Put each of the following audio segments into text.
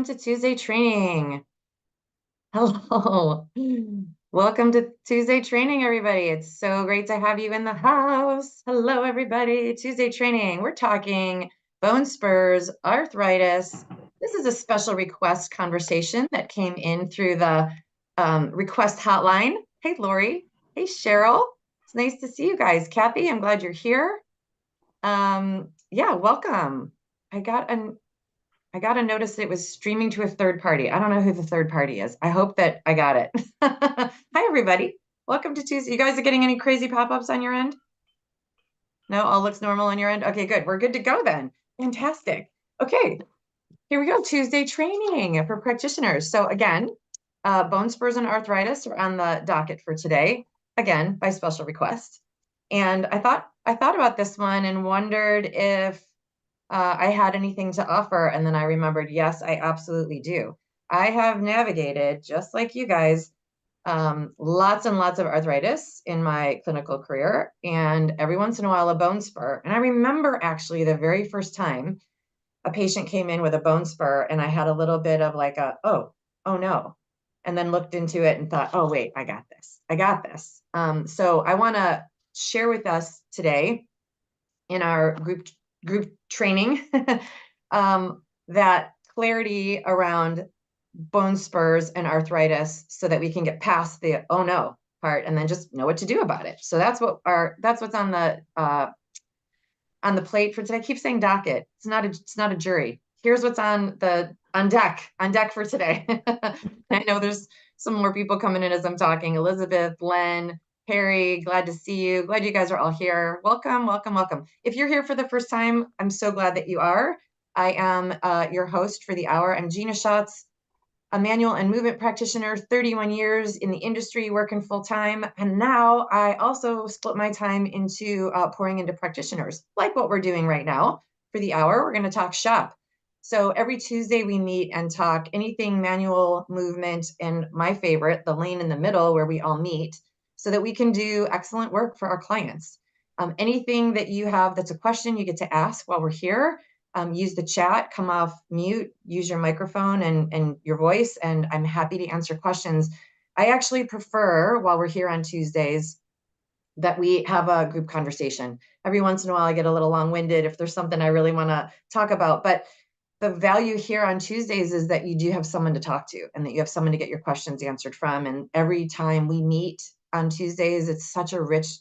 To Tuesday training. Hello. Welcome to Tuesday training, everybody. It's so great to have you in the house. Hello, everybody. Tuesday training. We're talking bone spurs, arthritis. This is a special request conversation that came in through the request hotline. Hey, Lori. Hey, Cheryl. It's nice to see you guys. Kathy, I'm glad you're here. Yeah, welcome. I got a notice that it was streaming to a third party. I don't know who the third party is. I hope that I got it. Hi, everybody. Welcome to Tuesday. You guys are getting any crazy pop-ups on your end? No, all looks normal on your end? Okay, good. We're good to go then. Fantastic. Okay, here we go. Tuesday training for practitioners. So again, bone spurs and arthritis are on the docket for today, again, by special request. And I thought about this one and wondered if I had anything to offer. And then I remembered, yes, I absolutely do. I have navigated, just like you guys, lots and lots of arthritis in my clinical career, and every once in a while a bone spur. And I remember actually the very first time a patient came in with a bone spur, and I had a little bit of like oh no, and then looked into it and thought, oh wait, I got this. I got this. So I want to share with us today in our group training that clarity around bone spurs and arthritis so that we can get past the oh no part and then just know what to do about it. So that's what's on the plate for today. I keep saying docket. It's not a jury. Here's what's on deck for today. I know there's some more people coming in as I'm talking. Elizabeth, Len, Harry, glad to see you. Glad you guys are all here. Welcome, welcome, welcome. If you're here for the first time, I'm so glad that you are. I am your host for the hour. I'm Gina Schatz, a manual and movement practitioner, 31 years in the industry, working full time. And now I also split my time into pouring into practitioners, like what we're doing right now for the hour. We're going to talk shop. So every Tuesday we meet and talk anything manual movement, and my favorite, the lane in the middle where we all meet, so that we can do excellent work for our clients. Anything that you have that's a question you get to ask while we're here, use the chat, come off mute, use your microphone and your voice, and I'm happy to answer questions. I actually prefer, while we're here on Tuesdays, that we have a group conversation. Every once in a while, I get a little long-winded if there's something I really want to talk about, but the value here on Tuesdays is that you do have someone to talk to and that you have someone to get your questions answered from. And every time we meet on Tuesdays, it's such a rich,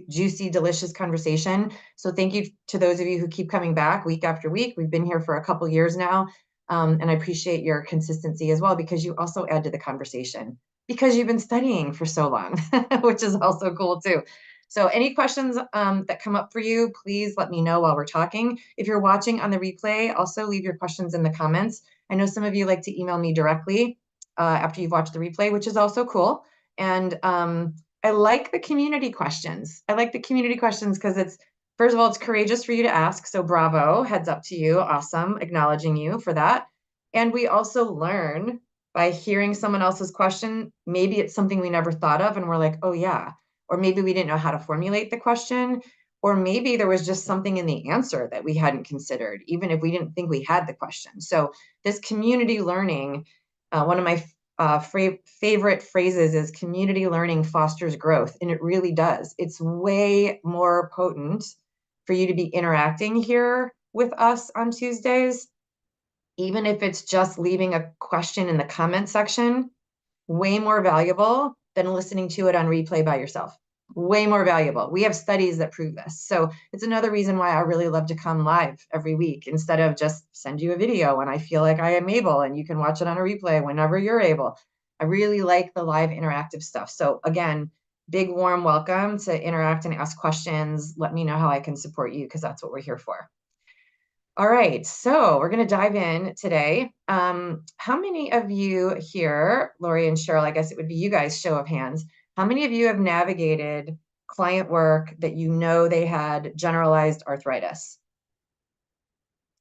juicy, delicious conversation. So thank you to those of you who keep coming back week after week. We've been here for a couple years now. And I appreciate your consistency as well, because you also add to the conversation because you've been studying for so long, which is also cool too. So any questions that come up for you, please let me know while we're talking. If you're watching on the replay, also leave your questions in the comments. I know some of you like to email me directly after you've watched the replay, which is also cool. And I like the community questions. I like the community questions because first of all, it's courageous for you to ask. So bravo, heads up to you. Awesome, acknowledging you for that. And we also learn by hearing someone else's question. Maybe it's something we never thought of and we're like, oh yeah. Or maybe we didn't know how to formulate the question, or maybe there was just something in the answer that we hadn't considered, even if we didn't think we had the question. So this community learning, one of my favorite phrases is community learning fosters growth, and it really does. It's way more potent for you to be interacting here with us on Tuesdays, even if it's just leaving a question in the comment section, way more valuable than listening to it on replay by yourself. Way more valuable. We have studies that prove this. So it's another reason why I really love to come live every week instead of just send you a video when I feel like I am able and you can watch it on a replay whenever you're able. I really like the live interactive stuff. So again, big warm welcome to interact and ask questions. Let me know how I can support you because that's what we're here for. All right, so we're going to dive in today. How many of you here, Lori and Cheryl, I guess it would be you guys, show of hands, how many of you have navigated client work that you know they had generalized arthritis?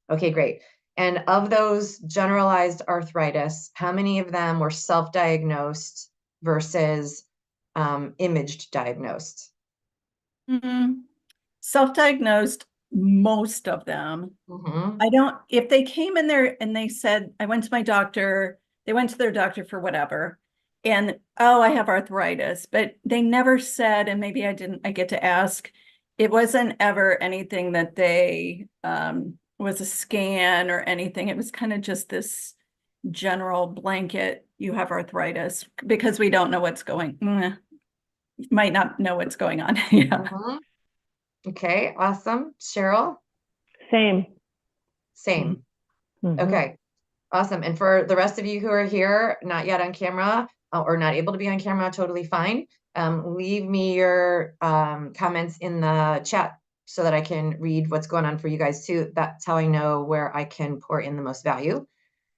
Okay, great. And of those generalized arthritis, how many of them were self-diagnosed versus imaged diagnosed? Self-diagnosed most of them. Mm-hmm. I don't, if they came in there and they said, I went to my doctor, they went to their doctor for whatever, and oh, I have arthritis, but they never said, and maybe I get to ask, it wasn't ever anything that they was a scan or anything. It was kind of just this general blanket, you have arthritis, because we don't know what's might not know what's going on. Yeah. Mm-hmm. Okay, awesome. Cheryl, Same. same. Mm-hmm. Okay, awesome. And for the rest of you who are here, not yet on camera or not able to be on camera, totally fine. Leave me your comments in the chat so that I can read what's going on for you guys too. That's how I know where I can pour in the most value.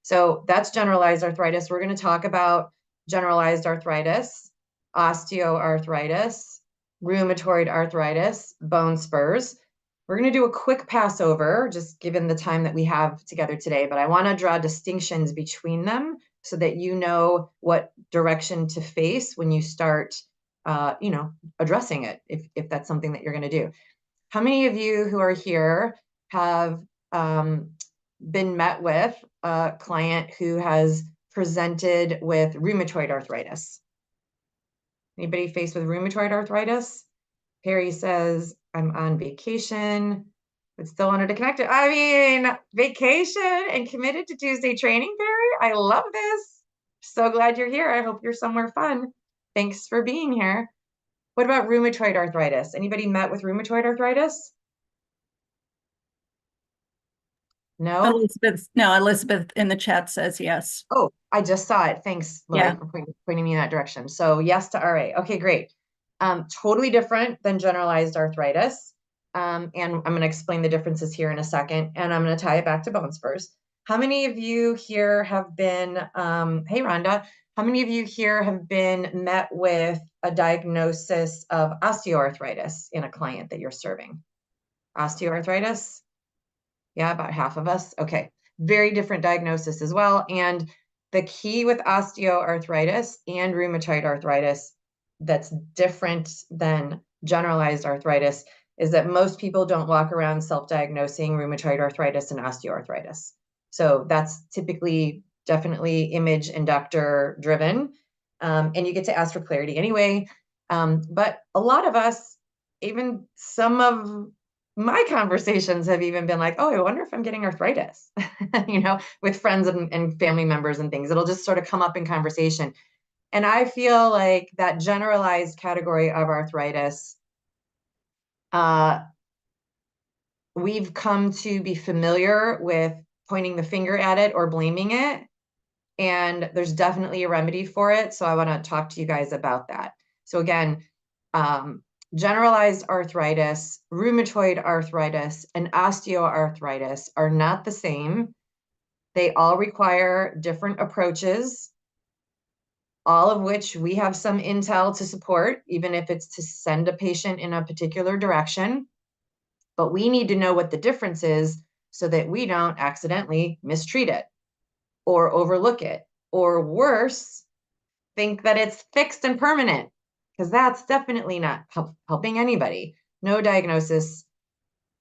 So that's generalized arthritis. We're going to talk about generalized arthritis, osteoarthritis, rheumatoid arthritis, bone spurs. We're going to do a quick passover, just given the time that we have together today, but I want to draw distinctions between them so that you know what direction to face when you start, addressing it, if that's something that you're going to do. How many of you who are here have been met with a client who has presented with rheumatoid arthritis? Anybody faced with rheumatoid arthritis? Perry says, I'm on vacation, but still wanted to connect it. I mean, vacation and committed to Tuesday training, Perry. I love this. So glad you're here. I hope you're somewhere fun. Thanks for being here. What about rheumatoid arthritis? Anybody met with rheumatoid arthritis? No? Elizabeth in the chat says yes. Oh, I just saw it. Thanks, Lori, Yeah. for pointing me in that direction. So yes to RA. Okay, great. Totally different than generalized arthritis. And I'm going to explain the differences here in a second, and I'm going to tie it back to bone spurs. How many of you here have been, hey, Rhonda, how many of you here have been met with a diagnosis of osteoarthritis in a client that you're serving? Osteoarthritis? Yeah, about half of us. Okay. Very different diagnosis as well. And the key with osteoarthritis and rheumatoid arthritis that's different than generalized arthritis is that most people don't walk around self-diagnosing rheumatoid arthritis and osteoarthritis. So that's typically definitely image and doctor driven. And you get to ask for clarity anyway. But a lot of us, even some of my conversations have even been like, oh, I wonder if I'm getting arthritis, with friends and family members and things. It'll just sort of come up in conversation. And I feel like that generalized category of arthritis, we've come to be familiar with pointing the finger at it or blaming it. And there's definitely a remedy for it. So I want to talk to you guys about that. So again, generalized arthritis, rheumatoid arthritis, and osteoarthritis are not the same. They all require different approaches, all of which we have some intel to support, even if it's to send a patient in a particular direction. But we need to know what the difference is so that we don't accidentally mistreat it or overlook it, or worse, think that it's fixed and permanent, because that's definitely not helping anybody. No diagnosis,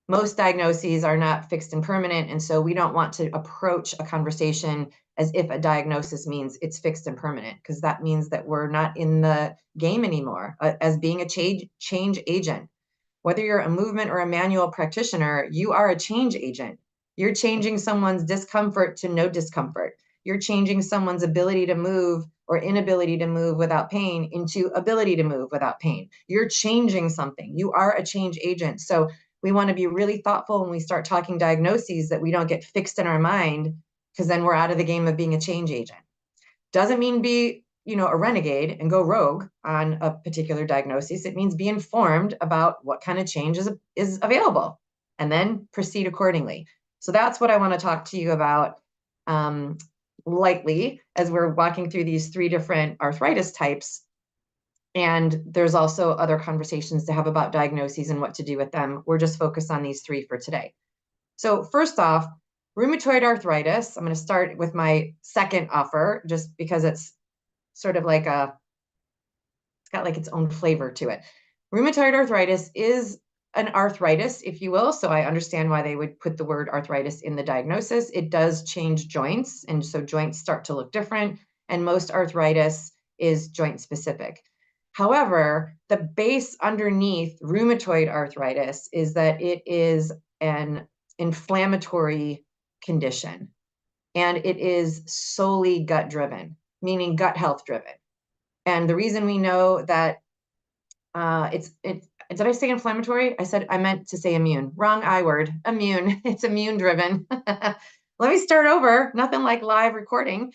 most diagnoses are not fixed and permanent. And so we don't want to approach a conversation as if a diagnosis means it's fixed and permanent, because that means that we're not in the game anymore as being a change agent. Whether you're a movement or a manual practitioner, you are a change agent. You're changing someone's discomfort to no discomfort. You're changing someone's ability to move or inability to move without pain into ability to move without pain. You're changing something. You are a change agent. So we want to be really thoughtful when we start talking diagnoses that we don't get fixed in our mind, because then we're out of the game of being a change agent. Doesn't mean be, a renegade and go rogue on a particular diagnosis. It means be informed about what kind of change is available and then proceed accordingly. So that's what I want to talk to you about lightly as we're walking through these three different arthritis types. And there's also other conversations to have about diagnoses and what to do with them. We're just focused on these three for today. So first off, rheumatoid arthritis. I'm going to start with my second offer just because it's sort of it's got like its own flavor to it. Rheumatoid arthritis is an arthritis, if you will. So I understand why they would put the word arthritis in the diagnosis. It does change joints. And so joints start to look different. And most arthritis is joint specific. However, the base underneath rheumatoid arthritis is that it is an inflammatory condition. And it is solely gut driven, meaning gut health driven. And the reason we know that did I say inflammatory? I meant to say immune. Wrong I word. Immune. It's immune driven. Let me start over. Nothing like live recording.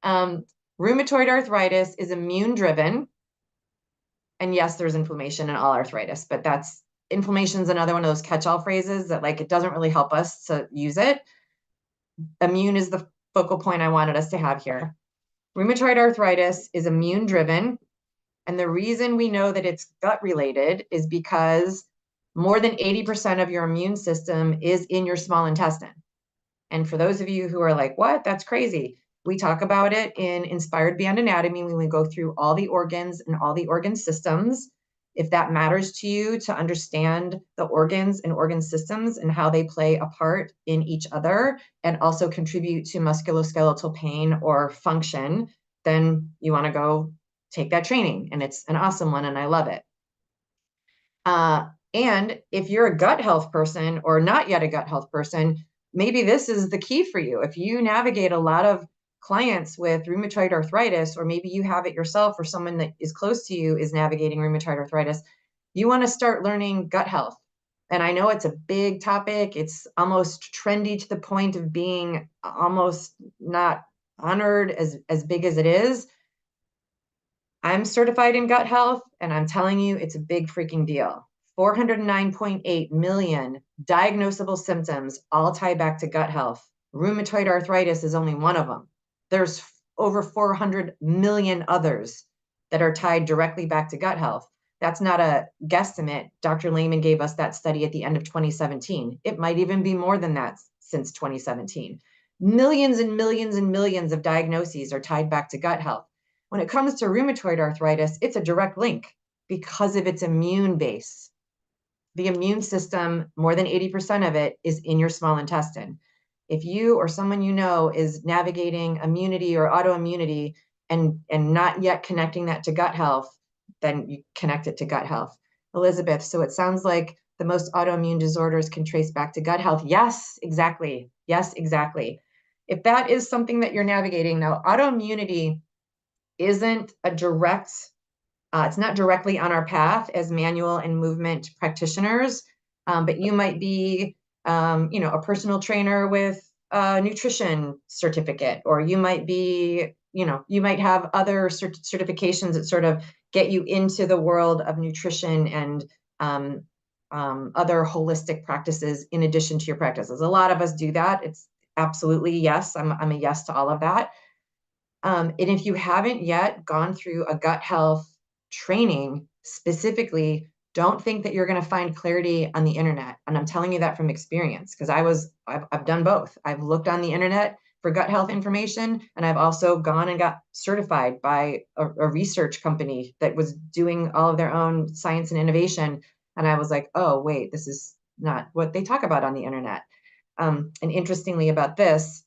Rheumatoid arthritis is immune driven. And yes, there's inflammation in all arthritis, but inflammation is another one of those catch-all phrases that it doesn't really help us to use it. Immune is the focal point I wanted us to have here. Rheumatoid arthritis is immune driven. And the reason we know that it's gut related is because more than 80% of your immune system is in your small intestine. And for those of you who are like, what? That's crazy. We talk about it in Inspired Beyond Anatomy when we go through all the organs and all the organ systems. If that matters to you to understand the organs and organ systems and how they play a part in each other and also contribute to musculoskeletal pain or function, then you want to go take that training, and it's an awesome one, and I love it. And if you're a gut health person or not yet a gut health person, maybe this is the key for you. If you navigate a lot of clients with rheumatoid arthritis, or maybe you have it yourself or someone that is close to you is navigating rheumatoid arthritis, you want to start learning gut health. And I know it's a big topic. It's almost trendy to the point of being almost not honored as big as it is. I'm certified in gut health, and I'm telling you, it's a big freaking deal. 409.8 million diagnosable symptoms all tie back to gut health. Rheumatoid arthritis is only one of them. There's over 400 million others that are tied directly back to gut health. That's not a guesstimate. Dr. Lehman gave us that study at the end of 2017. It might even be more than that since 2017. Millions and millions and millions of diagnoses are tied back to gut health. When it comes to rheumatoid arthritis, it's a direct link because of its immune base. The immune system, more than 80% of it is in your small intestine. If you or someone you know is navigating immunity or autoimmunity and not yet connecting that to gut health, then you connect it to gut health. Elizabeth, so it sounds like the most autoimmune disorders can trace back to gut health. Yes, exactly. Yes, exactly. If that is something that you're navigating now, autoimmunity isn't a direct, it's not directly on our path as manual and movement practitioners, but you might be, a personal trainer with a nutrition certificate, or you might be, you might have other certifications that sort of get you into the world of nutrition and other holistic practices in addition to your practices. A lot of us do that. It's absolutely yes. I'm a yes to all of that. And if you haven't yet gone through a gut health training specifically, don't think that you're going to find clarity on the internet. And I'm telling you that from experience, because I've done both. I've looked on the internet for gut health information, and I've also gone and got certified by a research company that was doing all of their own science and innovation. And I was like, oh, wait, this is not what they talk about on the internet. And interestingly about this,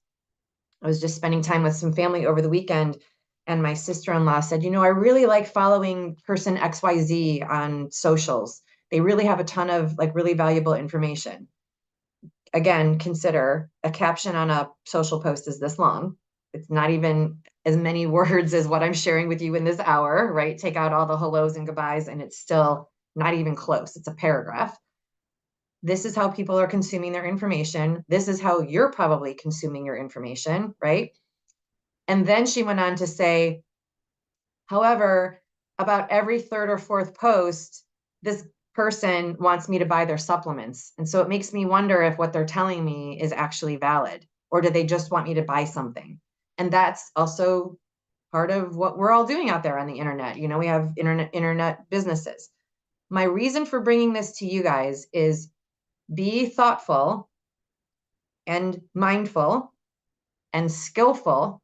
I was just spending time with some family over the weekend, and my sister-in-law said, I really like following person XYZ on socials. They really have a ton of really valuable information. Again, consider a caption on a social post is this long. It's not even as many words as what I'm sharing with you in this hour, right? Take out all the hellos and goodbyes, and it's still not even close. It's a paragraph. This is how people are consuming their information. This is how you're probably consuming your information, right? And then she went on to say, however, about every third or fourth post, this person wants me to buy their supplements. And so it makes me wonder if what they're telling me is actually valid, or do they just want me to buy something? And that's also part of what we're all doing out there on the internet. We have internet businesses. My reason for bringing this to you guys is be thoughtful and mindful and skillful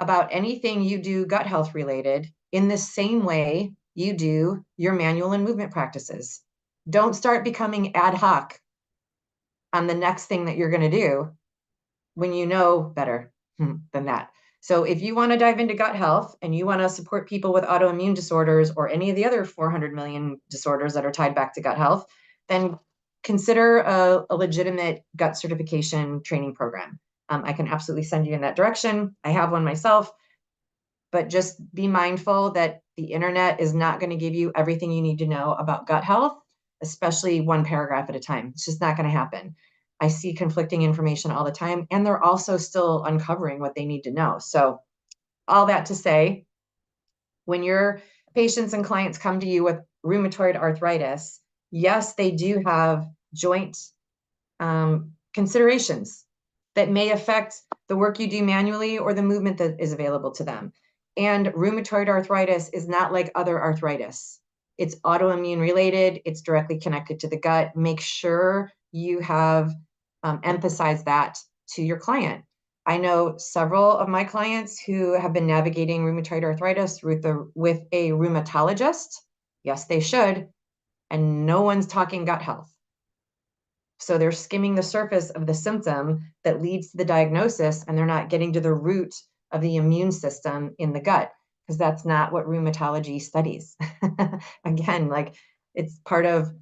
about anything you do gut health related in the same way you do your manual and movement practices. Don't start becoming ad hoc on the next thing that you're going to do when you know better than that. So if you want to dive into gut health and you want to support people with autoimmune disorders or any of the other 400 million disorders that are tied back to gut health, then consider a legitimate gut certification training program. I can absolutely send you in that direction. I have one myself, but just be mindful that the internet is not going to give you everything you need to know about gut health, especially one paragraph at a time. It's just not going to happen. I see conflicting information all the time, and they're also still uncovering what they need to know. So all that to say, when your patients and clients come to you with rheumatoid arthritis, yes, they do have joint considerations that may affect the work you do manually or the movement that is available to them. And rheumatoid arthritis is not like other arthritis. It's autoimmune related. It's directly connected to the gut. Make sure you have emphasized that to your client. I know several of my clients who have been navigating rheumatoid arthritis with a rheumatologist. Yes, they should. And no one's talking gut health. So they're skimming the surface of the symptom that leads to the diagnosis, and they're not getting to the root of the immune system in the gut, because that's not what rheumatology studies. Again, like it's part of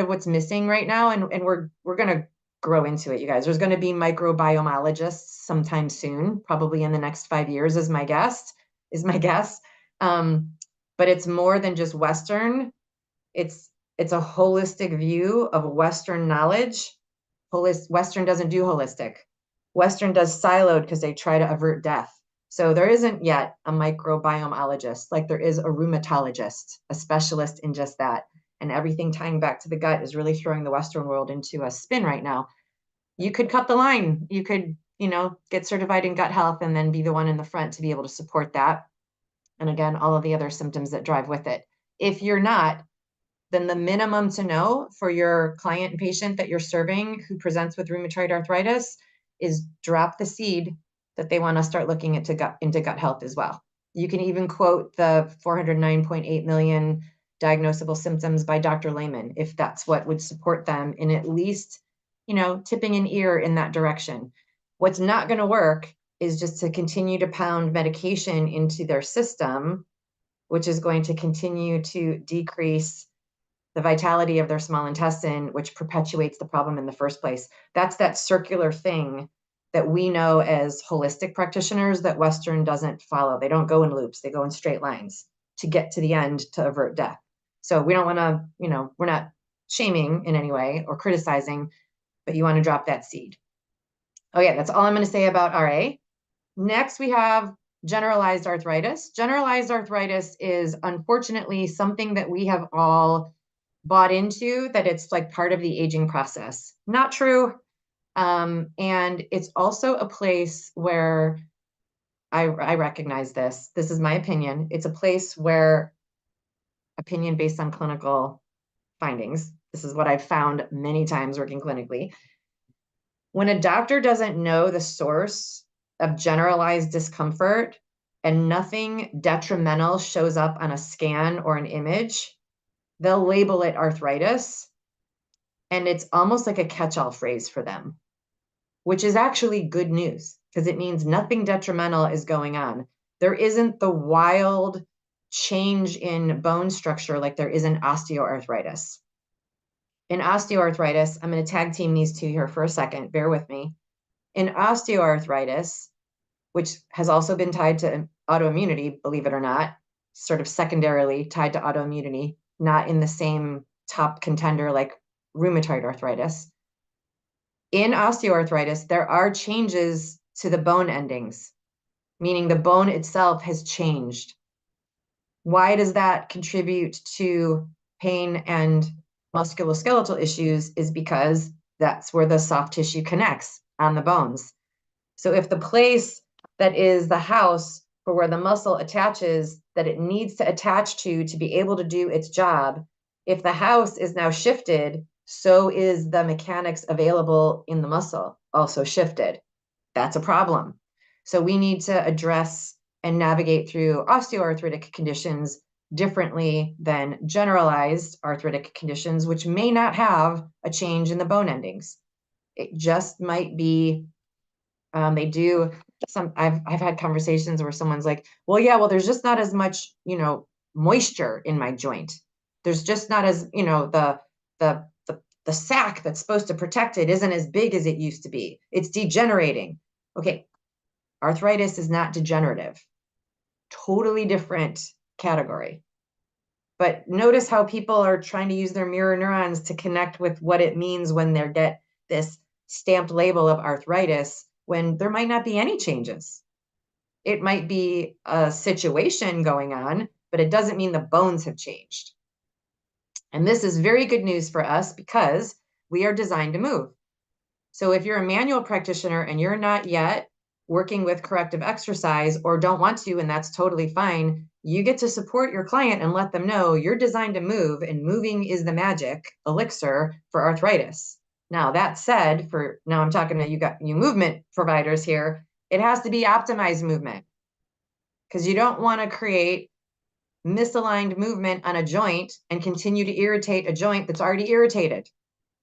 what's missing right now, and we're going to grow into it, you guys. There's going to be microbiomologists sometime soon, probably in the next 5 years, is my guess. But it's more than just Western. It's a holistic view of Western knowledge. Western doesn't do holistic. Western does siloed because they try to avert death. So there isn't yet a microbiomologist like there is a rheumatologist, a specialist in just that. And everything tying back to the gut is really throwing the Western world into a spin right now. You could cut the line. You could, get certified in gut health and then be the one in the front to be able to support that. And again, all of the other symptoms that drive with it. If you're not, then the minimum to know for your client and patient that you're serving who presents with rheumatoid arthritis is drop the seed that they want to start looking into gut health as well. You can even quote the 409.8 million diagnosable symptoms by Dr. Lehman, if that's what would support them in at least, tipping an ear in that direction. What's not going to work is just to continue to pound medication into their system, which is going to continue to decrease the vitality of their small intestine, which perpetuates the problem in the first place. That's that circular thing that we know as holistic practitioners that Western doesn't follow. They don't go in loops. They go in straight lines to get to the end to avert death. So we don't want to, we're not shaming in any way or criticizing, but you want to drop that seed. Okay, that's all I'm going to say about RA. Next, we have generalized arthritis. Generalized arthritis is unfortunately something that we have all bought into, that it's like part of the aging process. Not true. And it's also a place where I recognize this. This is my opinion. It's a place where opinion based on clinical findings. This is what I've found many times working clinically. When a doctor doesn't know the source of generalized discomfort and nothing detrimental shows up on a scan or an image, they'll label it arthritis. And it's almost like a catch-all phrase for them, which is actually good news because it means nothing detrimental is going on. There isn't the wild change in bone structure like there is in osteoarthritis. In osteoarthritis, I'm going to tag team these two here for a second. Bear with me. In osteoarthritis, which has also been tied to autoimmunity, believe it or not, sort of secondarily tied to autoimmunity, not in the same top contender like rheumatoid arthritis. In osteoarthritis, there are changes to the bone endings, meaning the bone itself has changed. Why does that contribute to pain and musculoskeletal issues? Is because that's where the soft tissue connects on the bones. So if the place that is the house for where the muscle attaches that it needs to attach to be able to do its job, if the house is now shifted, so is the mechanics available in the muscle also shifted. That's a problem. So we need to address and navigate through osteoarthritic conditions differently than generalized arthritic conditions, which may not have a change in the bone endings. It just might be, they do some, I've had conversations where someone's like, well, yeah, well, there's just not as much, moisture in my joint. There's just not as, the sac that's supposed to protect it isn't as big as it used to be. It's degenerating. Okay. Arthritis is not degenerative. Totally different category. But notice how people are trying to use their mirror neurons to connect with what it means when they get this stamped label of arthritis, when there might not be any changes. It might be a situation going on, but it doesn't mean the bones have changed. And this is very good news for us because we are designed to move. So if you're a manual practitioner and you're not yet working with corrective exercise or don't want to, and that's totally fine, you get to support your client and let them know you're designed to move, and moving is the magic elixir for arthritis. Now, that said, now I'm talking to you movement providers here, it has to be optimized movement, because you don't want to create misaligned movement on a joint and continue to irritate a joint that's already irritated.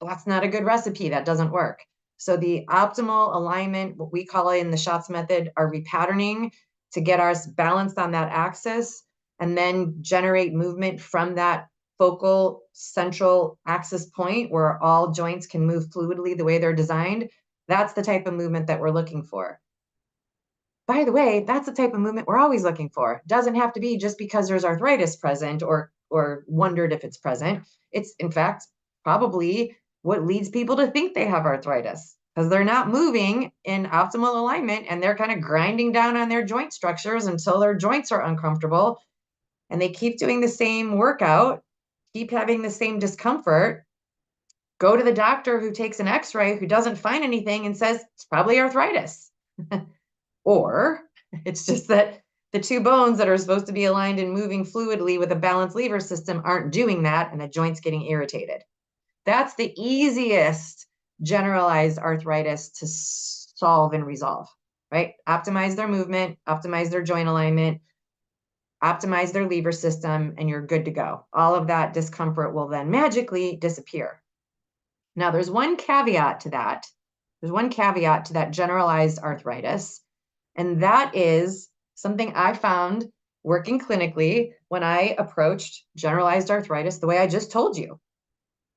That's not a good recipe. That doesn't work. So the optimal alignment, what we call it in the SHOTS method, are repatterning to get us balanced on that axis and then generate movement from that focal central axis point where all joints can move fluidly the way they're designed. That's the type of movement that we're looking for. By the way, that's the type of movement we're always looking for. It doesn't have to be just because there's arthritis present or wondered if it's present. It's, in fact, probably what leads people to think they have arthritis, because they're not moving in optimal alignment and they're kind of grinding down on their joint structures until their joints are uncomfortable. And they keep doing the same workout, keep having the same discomfort, go to the doctor who takes an x-ray, who doesn't find anything and says, it's probably arthritis. Or it's just that the two bones that are supposed to be aligned and moving fluidly with a balanced lever system aren't doing that, and the joint's getting irritated. That's the easiest generalized arthritis to solve and resolve, right? Optimize their movement, optimize their joint alignment, optimize their lever system, and you're good to go. All of that discomfort will then magically disappear. Now, there's one caveat to that. There's one caveat to that generalized arthritis. And that is something I found working clinically when I approached generalized arthritis the way I just told you.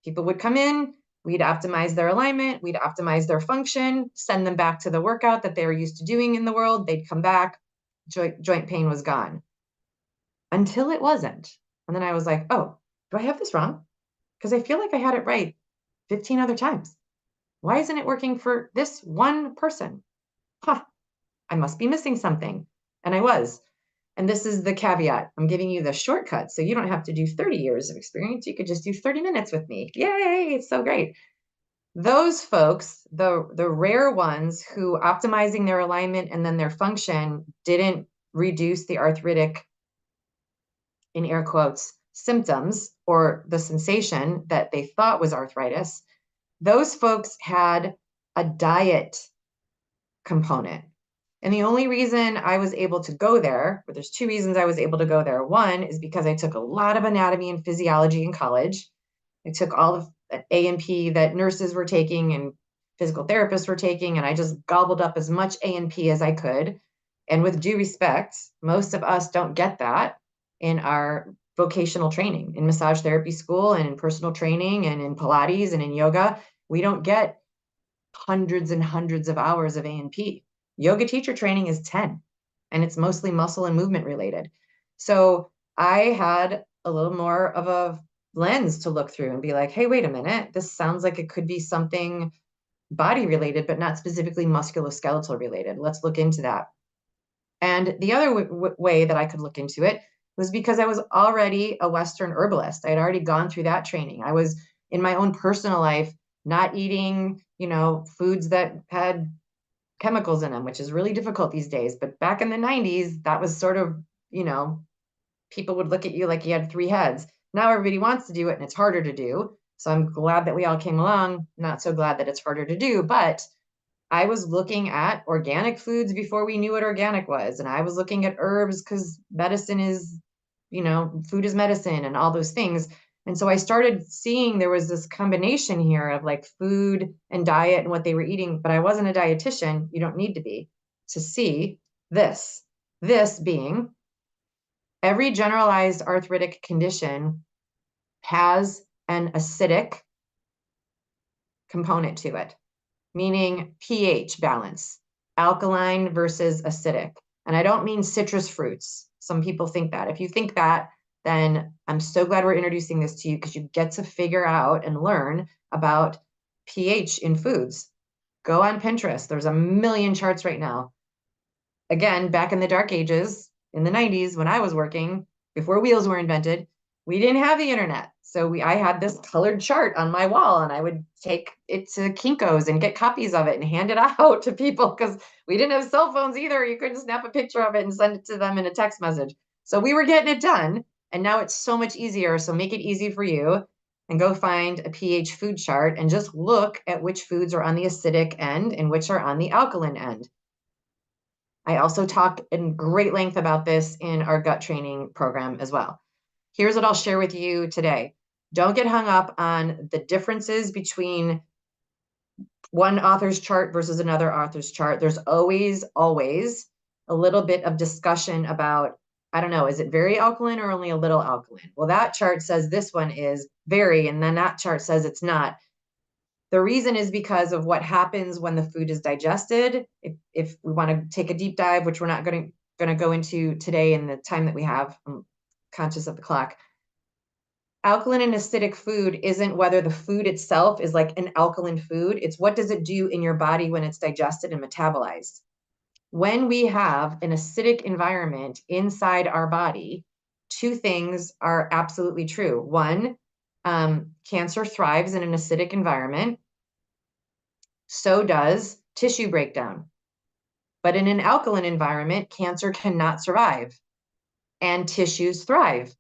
People would come in, we'd optimize their alignment, we'd optimize their function, send them back to the workout that they were used to doing in the world. They'd come back, joint pain was gone. Until it wasn't. And then I was like, oh, do I have this wrong? Because I feel like I had it right 15 other times. Why isn't it working for this one person? I must be missing something. And I was. And this is the caveat. I'm giving you the shortcut. So you don't have to do 30 years of experience. You could just do 30 minutes with me. Yay, it's so great. Those folks, the rare ones who optimizing their alignment and then their function didn't reduce the arthritic, in air quotes, symptoms or the sensation that they thought was arthritis, those folks had a diet component. And the only reason I was able to go there, or there's two reasons I was able to go there. One is because I took a lot of anatomy and physiology in college. I took all of A&P that nurses were taking and physical therapists were taking, and I just gobbled up as much A&P as I could. And with due respect, most of us don't get that in our vocational training, in massage therapy school and in personal training and in Pilates and in yoga. We don't get hundreds and hundreds of hours of A&P. Yoga teacher training is 10, and it's mostly muscle and movement related. So I had a little more of a lens to look through and be like, hey, wait a minute, this sounds like it could be something body related, but not specifically musculoskeletal related. Let's look into that. And the other way that I could look into it was because I was already a Western herbalist. I had already gone through that training. I was in my own personal life, not eating, foods that had chemicals in them, which is really difficult these days. But back in the 90s, that was sort of, people would look at you like you had three heads. Now everybody wants to do it and it's harder to do. So I'm glad that we all came along. Not so glad that it's harder to do, but I was looking at organic foods before we knew what organic was. And I was looking at herbs because medicine is food is medicine and all those things. And so I started seeing there was this combination here of like food and diet and what they were eating, but I wasn't a dietitian. You don't need to be to see this being every generalized arthritic condition has an acidic component to it, meaning pH balance, alkaline versus acidic. And I don't mean citrus fruits. Some people think that. If you think that, then I'm so glad we're introducing this to you, because you get to figure out and learn about pH in foods. Go on Pinterest. There's a million charts right now. Again, back in the dark ages, in the 90s, when I was working, before wheels were invented, we didn't have the internet. So I had this colored chart on my wall, and I would take it to Kinko's and get copies of it and hand it out to people, because we didn't have cell phones either. You couldn't snap a picture of it and send it to them in a text message. So we were getting it done, and now it's so much easier. So make it easy for you and go find a pH food chart and just look at which foods are on the acidic end and which are on the alkaline end. I also talk in great length about this in our gut training program as well. Here's what I'll share with you today. Don't get hung up on the differences between one author's chart versus another author's chart. There's always a little bit of discussion about, I don't know, is it very alkaline or only a little alkaline? Well, that chart says this one is very, and then that chart says it's not. The reason is because of what happens when the food is digested. If we want to take a deep dive, which we're not going to go into today in the time that we have, I'm conscious of the clock. Alkaline and acidic food isn't whether the food itself is like an alkaline food. It's what does it do in your body when it's digested and metabolized. When we have an acidic environment inside our body, two things are absolutely true. One, cancer thrives in an acidic environment. So does tissue breakdown. But in an alkaline environment, cancer cannot survive and tissues thrive.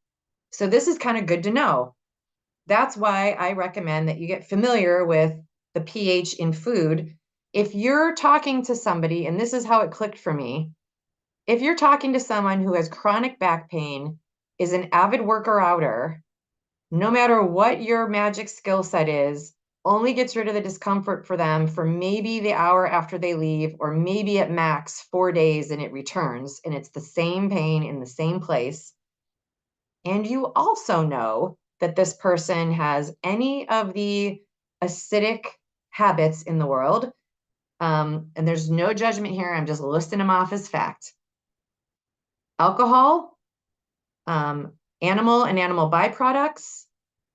So this is kind of good to know. That's why I recommend that you get familiar with the pH in food. If you're talking to somebody, and this is how it clicked for me, if you're talking to someone who has chronic back pain, is an avid worker-outer, no matter what your magic skill set is, only gets rid of the discomfort for them for maybe the hour after they leave, or maybe at max 4 days, and it returns, and it's the same pain in the same place. And you also know that this person has any of the acidic habits in the world. And there's no judgment here. I'm just listing them off as fact. Alcohol, animal and animal byproducts,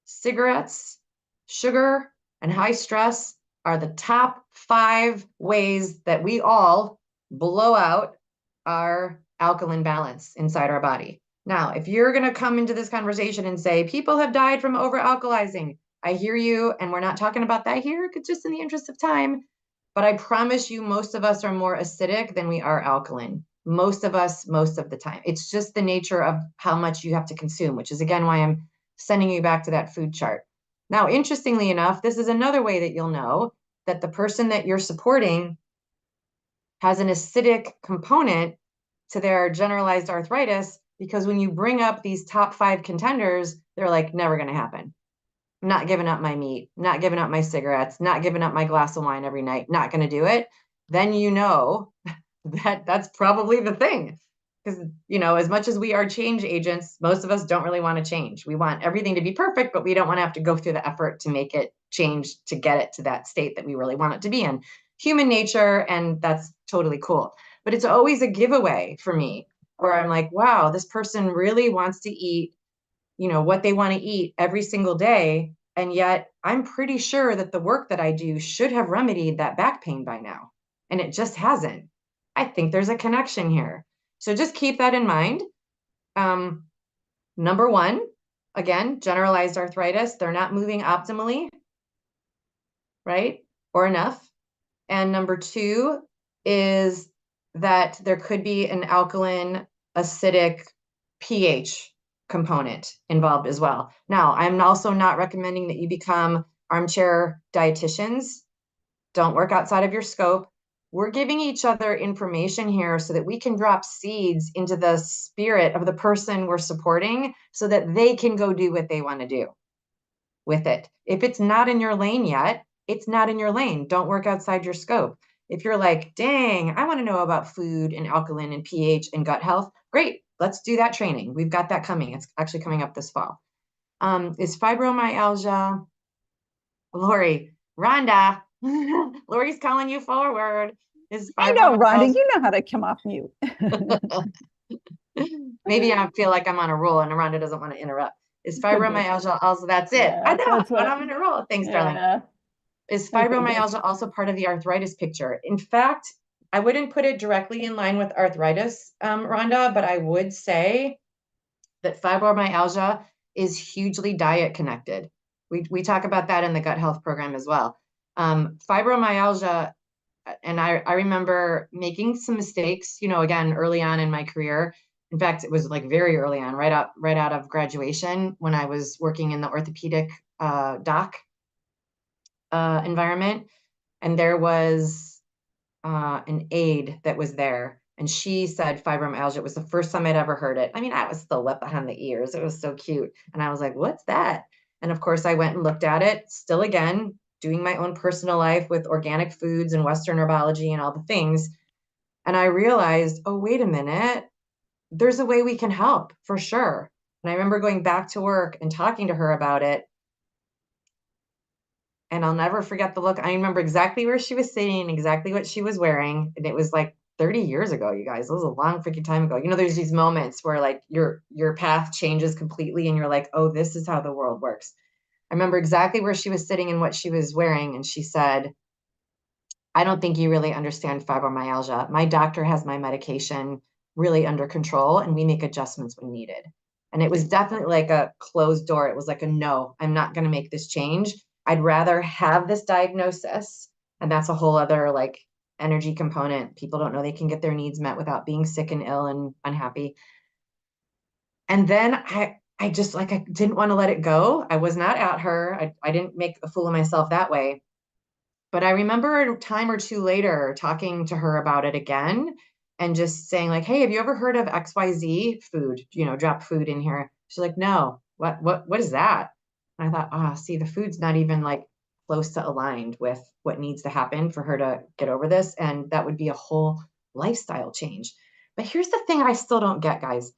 cigarettes, sugar, and high stress are the top 5 ways that we all blow out our alkaline balance inside our body. Now, if you're going to come into this conversation and say, people have died from over-alkalizing, I hear you, and we're not talking about that here, just in the interest of time. But I promise you, most of us are more acidic than we are alkaline. Most of us, most of the time. It's just the nature of how much you have to consume, which is, again, why I'm sending you back to that food chart. Now, interestingly enough, this is another way that you'll know that the person that you're supporting has an acidic component to their generalized arthritis, because when you bring up these top 5 contenders, they're like, never going to happen. I'm not giving up my meat, not giving up my cigarettes, not giving up my glass of wine every night, not going to do it. Then you know that that's probably the thing. Because, as much as we are change agents, most of us don't really want to change. We want everything to be perfect, but we don't want to have to go through the effort to make it change, to get it to that state that we really want it to be in. Human nature, and that's totally cool. But it's always a giveaway for me, where I'm like, wow, this person really wants to eat, what they want to eat every single day. And yet I'm pretty sure that the work that I do should have remedied that back pain by now. And it just hasn't. I think there's a connection here. So just keep that in mind. Number 1, again, generalized arthritis, they're not moving optimally, right? Or enough. And number 2 is that there could be an alkaline acidic pH component involved as well. Now, I'm also not recommending that you become armchair dietitians. Don't work outside of your scope. we're giving each other information here so that we can drop seeds into the spirit of the person we're supporting so that they can go do what they want to do with it. If it's not in your lane yet, it's not in your lane. Don't work outside your scope. If you're like, dang, I want to know about food and alkaline and pH and gut health, great. Let's do that training. We've got that coming. It's actually coming up this fall. Is fibromyalgia, Lori, Rhonda, Lori's calling you forward. Is I know, Rhonda, fibromyalgia? you know how to come off mute. Maybe I feel like I'm on a roll and Rhonda doesn't want to interrupt. Is Could be. fibromyalgia also, that's it. Yeah, I know, that's but what I'm on a roll. Thanks, darling. Yeah. Is Okay, good. fibromyalgia also part of the arthritis picture? In fact, I wouldn't put it directly in line with arthritis, Rhonda, but I would say that fibromyalgia is hugely diet connected. We talk about that in the gut health program as well. Fibromyalgia, and I remember making some mistakes, you know, again, early on in my career. In fact, it was like very early on, right out of graduation when I was working in the orthopedic doc environment. And there was an aide that was there. And she said fibromyalgia. It was the first time I'd ever heard it. I mean, I was still wet behind the ears. It was so cute. And I was like, what's that? And of course, I went and looked at it, still again, doing my own personal life with organic foods and Western herbology and all the things. And I realized, oh, wait a minute, there's a way we can help for sure. And I remember going back to work and talking to her about it. And I'll never forget the look. I remember exactly where she was sitting, exactly what she was wearing. And it was like 30 years ago, you guys. It was a long freaking time ago. You know, there's these moments where like your path changes completely and you're like, oh, this is how the world works. I remember exactly where she was sitting and what she was wearing. And she said, I don't think you really understand fibromyalgia. My doctor has my medication really under control and we make adjustments when needed. And it was definitely like a closed door. It was like a no, I'm not going to make this change. I'd rather have this diagnosis. And that's a whole other like energy component. People don't know they can get their needs met without being sick and ill and unhappy. And then I just like, I didn't want to let it go. I was not at her. I didn't make a fool of myself that way. But I remember a time or two later talking to her about it again and just saying like, hey, have you ever heard of XYZ food? You know, drop food in here. She's like, no, what is that? And I thought, see, the food's not even like close to aligned with what needs to happen for her to get over this. And that would be a whole lifestyle change. But here's the thing I still don't get, guys.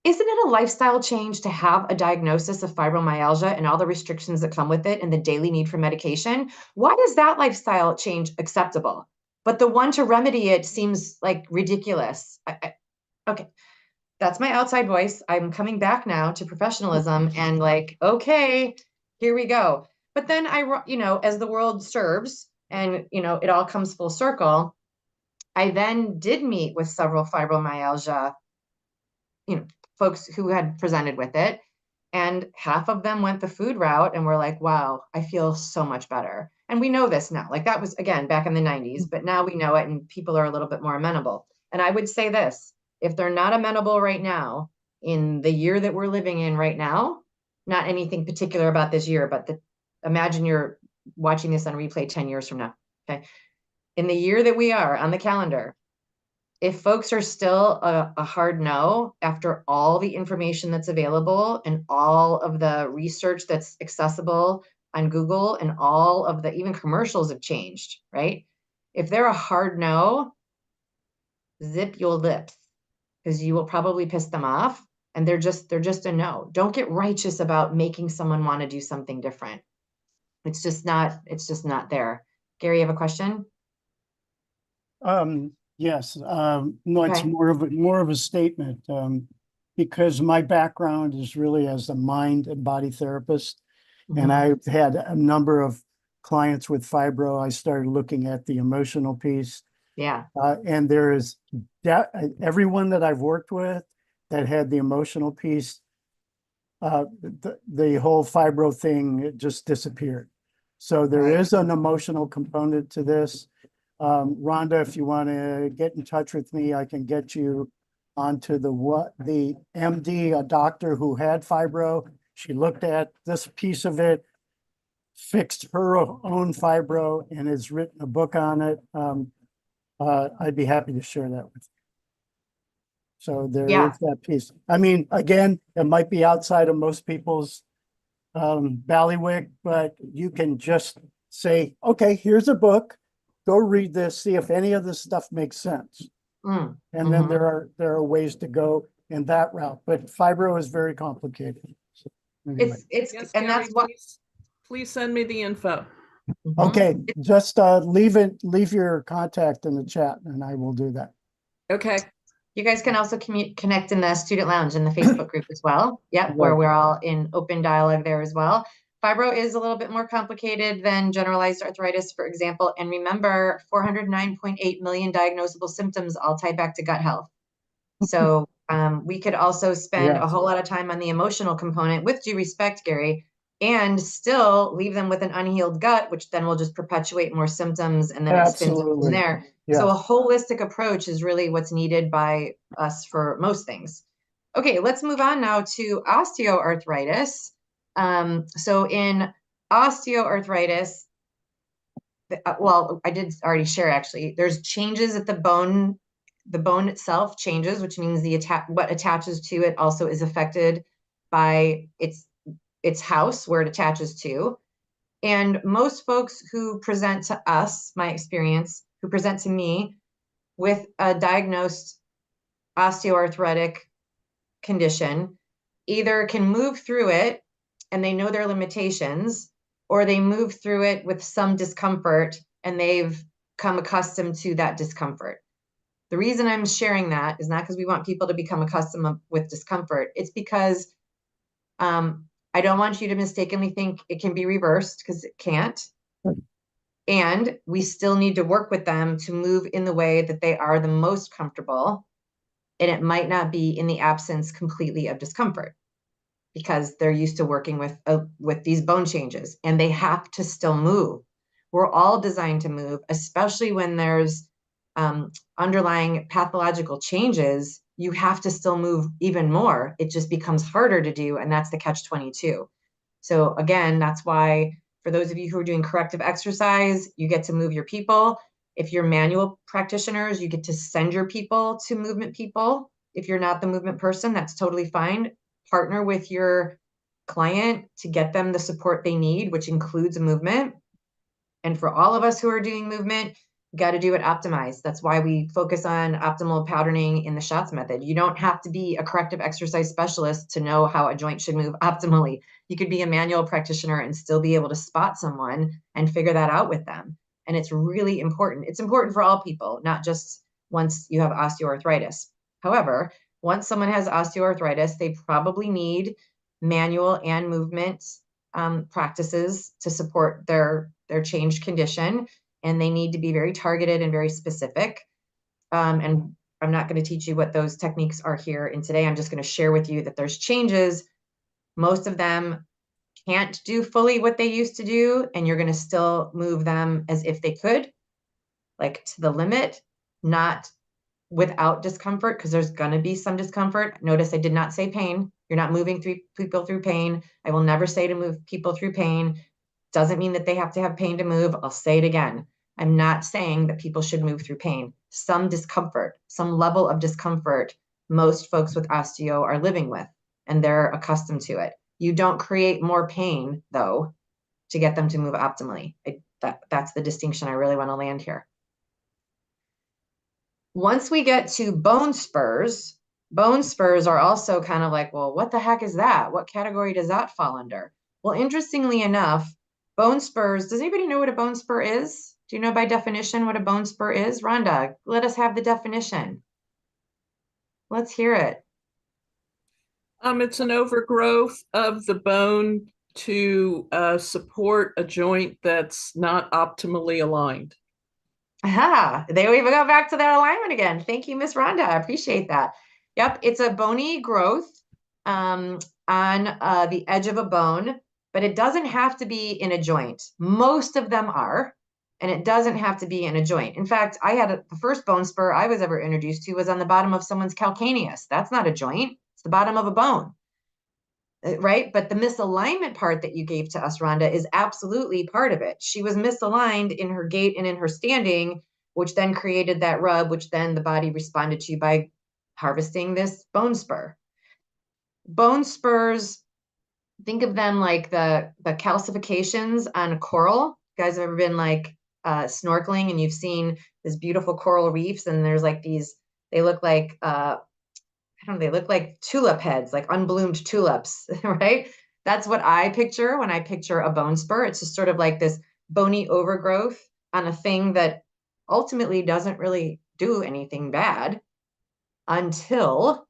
Isn't it a lifestyle change to have a diagnosis of fibromyalgia and all the restrictions that come with it and the daily need for medication? Why is that lifestyle change acceptable? But the one to remedy it seems like ridiculous. Okay, that's my outside voice. I'm coming back now to professionalism and like, okay, here we go. But then you know, as the world serves and, you know, it all comes full circle, I then did meet with several fibromyalgia, you know, folks who had presented with it. And half of them went the food route and were like, wow, I feel so much better. And we know this now. Like that was, again, back in the 90s, but now we know it and people are a little bit more amenable. And I would say this, if they're not amenable right now, in the year that we're living in right now, not anything particular about this year, but imagine you're watching this on replay 10 years from now, okay? In the year that we are on the calendar, if folks are still a hard no after all the information that's available and all of the research that's accessible on Google and all of the even commercials have changed, right? If they're a hard no, zip your lips because you will probably piss them off and they're just a no. Don't get righteous about making someone want to do something different. It's just not there. Gary, you have a question? Yes, no, it's Okay. more of a statement, because my background is really as a mind and body therapist. And I've had a number of clients with fibro. I started looking at the emotional piece. Yeah. And there is everyone that I've worked with that had the emotional piece, the whole fibro thing, it just disappeared. So there Right. is an emotional component to this. Rhonda, if you want to get in touch with me, I can get you onto the MD, a doctor who had fibro. She looked at this piece of it, fixed her own fibro, and has written a book on it. I'd be happy to share that with you. So there Yeah. is that piece. I mean, again, it might be outside of most people's ballywick, but you can just say, okay, here's a book. Go read this, see if any of this stuff makes sense. Mm, And then mhm. there are ways to go in that route, but fibro is very complicated. So, anyway. It's Yes, and Gary, that's what please send me the info. Mhm. Okay, just leave your contact in the chat and I will do that. Okay. You guys can also connect in the student lounge in the Facebook group as well. Yep, where Right. we're all in open dialogue there as well. Fibro is a little bit more complicated than generalized arthritis, for example. And remember, 409.8 million diagnosable symptoms all tied back to gut health. So we could also spend a Yes. whole lot of time on the emotional component, with due respect, Gary, and still leave them with an unhealed gut, which then will just perpetuate more symptoms, and then it spins up from Absolutely. there. Yes. So a holistic approach is really what's needed by us for most things. Okay, let's move on now to osteoarthritis. So in osteoarthritis, well, I did already share actually, there's changes at the bone itself changes, which means what attaches to it also is affected by its house where it attaches to. And most folks who present to us, my experience, who present to me with a diagnosed osteoarthritic condition, either can move through it and they know their limitations, or they move through it with some discomfort and they've come accustomed to that discomfort. The reason I'm sharing that is not because we want people to become accustomed with discomfort. It's because I don't want you to mistakenly think it can be reversed, because it can't. And we still need to work with them to move in the way that they are the most comfortable. And it might not be in the absence completely of discomfort, because they're used to working with these bone changes, and they have to still move. We're all designed to move, especially when there's underlying pathological changes. You have to still move even more. It just becomes harder to do, and that's the catch-22. So again, that's why for those of you who are doing corrective exercise, you get to move your people. If you're manual practitioners, you get to send your people to movement people. If you're not the movement person, that's totally fine. Partner with your client to get them the support they need, which includes movement. And for all of us who are doing movement, you got to do it optimized. That's why we focus on optimal patterning in the shots method. You don't have to be a corrective exercise specialist to know how a joint should move optimally. You could be a manual practitioner and still be able to spot someone and figure that out with them. And it's really important. It's important for all people, not just once you have osteoarthritis. However, once someone has osteoarthritis, they probably need manual and movement practices to support their changed condition, and they need to be very targeted and very specific. And I'm not going to teach you what those techniques are here in today. I'm just going to share with you that there's changes. Most of them can't do fully what they used to do, and you're going to still move them as if they could, like to the limit, not without discomfort, because there's going to be some discomfort. Notice I did not say pain. You're not moving people through pain. I will never say to move people through pain. Doesn't mean that they have to have pain to move. I'll say it again. I'm not saying that people should move through pain. Some discomfort, some level of discomfort, most folks with osteo are living with, and they're accustomed to it. You don't create more pain, though, to get them to move optimally. That's the distinction I really want to land here. Once we get to bone spurs are also kind of like, well, what the heck is that? What category does that fall under? Well, interestingly enough, bone spurs, does anybody know what a bone spur is? Do you know by definition what a bone spur is? Rhonda, let us have the definition. Let's hear it. It's an overgrowth of the bone to support a joint that's not optimally aligned. Aha, there we go, back to that alignment again. Thank you, Miss Rhonda. I appreciate that. Yep, it's a bony growth on the edge of a bone, but it doesn't have to be in a joint. Most of them are, and it doesn't have to be in a joint. In fact, the first bone spur I was ever introduced to was on the bottom of someone's calcaneus. That's not a joint. It's the bottom of a bone. Right? But the misalignment part that you gave to us, Rhonda, is absolutely part of it. She was misaligned in her gait and in her standing, which then created that rub, which then the body responded to by harvesting this bone spur. Bone spurs, think of them like the calcifications on coral. You guys have ever been like snorkeling and you've seen this beautiful coral reefs, and there's like these, they look like I don't know, they look like tulip heads, like unbloomed tulips, right? That's what I picture when I picture a bone spur. It's just sort of like this bony overgrowth on a thing that ultimately doesn't really do anything bad until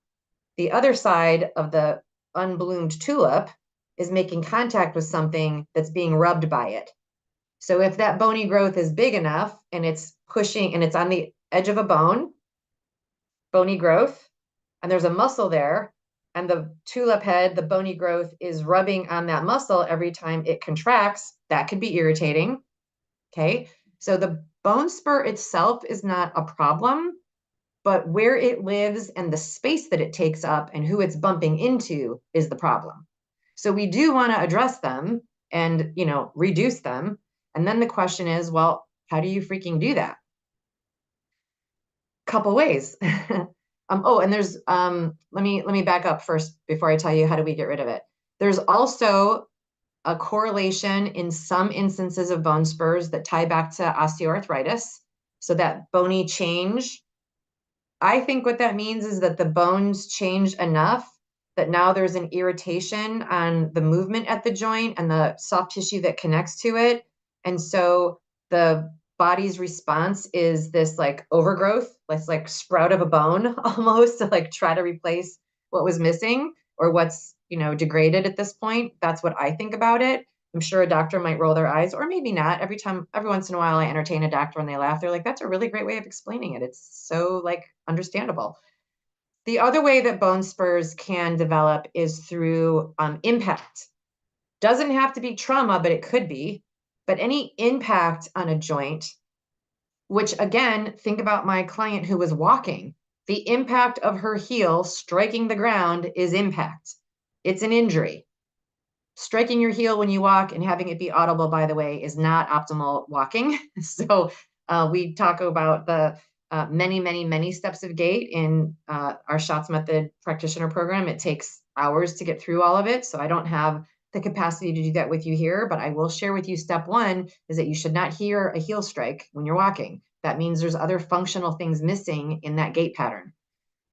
the other side of the unbloomed tulip is making contact with something that's being rubbed by it. So if that bony growth is big enough and it's pushing and it's on the edge of a bone, bony growth, and there's a muscle there, and the tulip head, the bony growth, is rubbing on that muscle every time it contracts, that could be irritating. Okay. So the bone spur itself is not a problem, but where it lives and the space that it takes up and who it's bumping into is the problem. So we do want to address them and, you know, reduce them. And then the question is, well, how do you freaking do that? Couple ways. Oh, and there's let me back up first before I tell you how do we get rid of it. There's also a correlation in some instances of bone spurs that tie back to osteoarthritis. So that bony change, I think what that means is that the bones change enough that now there's an irritation on the movement at the joint and the soft tissue that connects to it. And so the body's response is this like overgrowth, this like sprout of a bone almost to like try to replace what was missing or what's, you know, degraded at this point. That's what I think about it. I'm sure a doctor might roll their eyes, or maybe not. Every once in a while I entertain a doctor and they laugh. They're like, that's a really great way of explaining it. It's so like understandable. The other way that bone spurs can develop is through impact. Doesn't have to be trauma, but it could be. But any impact on a joint, which again, think about my client who was walking. The impact of her heel striking the ground is impact. It's an injury. Striking your heel when you walk and having it be audible, by the way, is not optimal walking. So we talk about the many steps of gait in our SHOTS method practitioner program. It takes hours to get through all of it. So I don't have the capacity to do that with you here, but I will share with you step one is that you should not hear a heel strike when you're walking. That means there's other functional things missing in that gait pattern.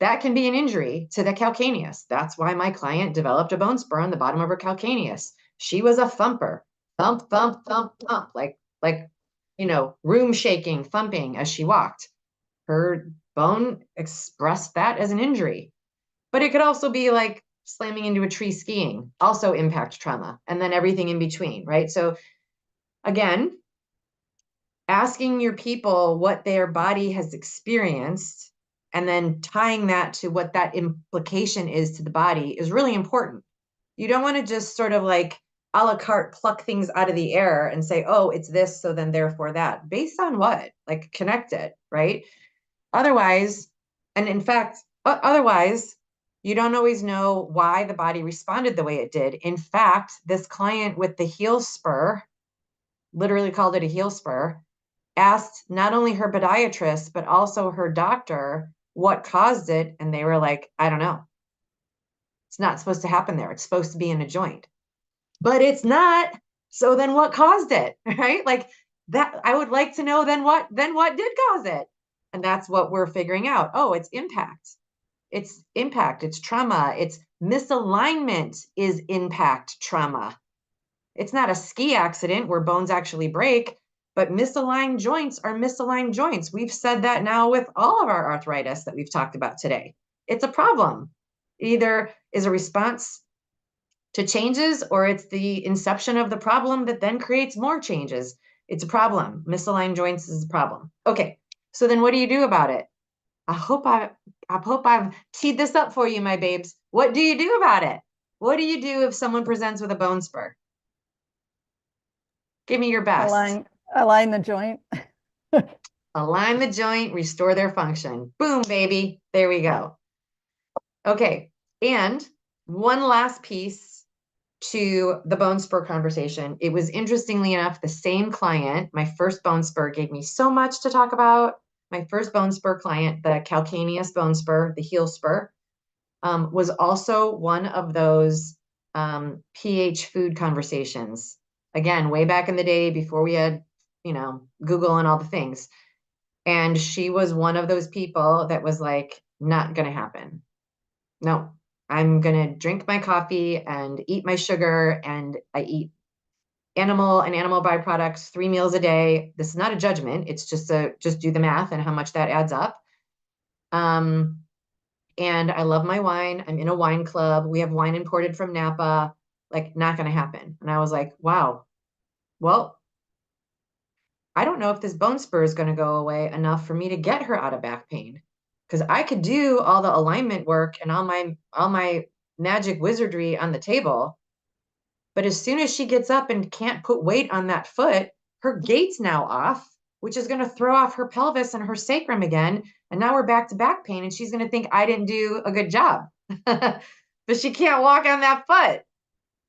That can be an injury to the calcaneus. That's why my client developed a bone spur on the bottom of her calcaneus. She was a thumper, thump, thump, thump, thump, like, you know, room shaking, thumping as she walked. Her bone expressed that as an injury. But it could also be like slamming into a tree skiing, also impact trauma, and then everything in between, right? So again, asking your people what their body has experienced and then tying that to what that implication is to the body is really important. You don't want to just sort of like a la carte pluck things out of the air and say, oh, it's this, so then therefore that. Based on what? Like connect it, right? Otherwise, and in fact, otherwise, you don't always know why the body responded the way it did. In fact, this client with the heel spur, literally called it a heel spur, asked not only her podiatrist, but also her doctor what caused it. And they were like, I don't know. It's not supposed to happen there. It's supposed to be in a joint, but it's not. So then what caused it, right? Like that, I would like to know then what did cause it? And that's what we're figuring out. Oh, it's impact. It's impact. It's trauma. It's misalignment is impact trauma. It's not a ski accident where bones actually break, but misaligned joints are misaligned joints. We've said that now with all of our arthritis that we've talked about today. It's a problem. It either is a response to changes or it's the inception of the problem that then creates more changes. It's a problem. Misaligned joints is a problem. Okay, so then what do you do about it? I hope I've teed this up for you, my babes. What do you do about it? What do you do if someone presents with a bone spur? Give me your best. Align the joint. Align the joint, restore their function. Boom, baby. There we go. Okay. And one last piece to the bone spur conversation, it was interestingly enough, the same client, my first bone spur gave me so much to talk about. My first bone spur client, the calcaneus bone spur, the heel spur, was also one of those pH food conversations. Again, way back in the day before we had, Google and all the things. And she was one of those people that was like, not going to happen. No, I'm going to drink my coffee and eat my sugar, and I eat animal and animal byproducts 3 meals a day. This is not a judgment. It's just do the math and how much that adds up. And I love my wine. I'm in a wine club. We have wine imported from Napa, like not going to happen. And I was like, wow, well, I don't know if this bone spur is going to go away enough for me to get her out of back pain. Because I could do all the alignment work and all my magic wizardry on the table. But as soon as she gets up and can't put weight on that foot, her gait's now off, which is going to throw off her pelvis and her sacrum again. And now we're back to back pain, and she's going to think I didn't do a good job. But she can't walk on that foot.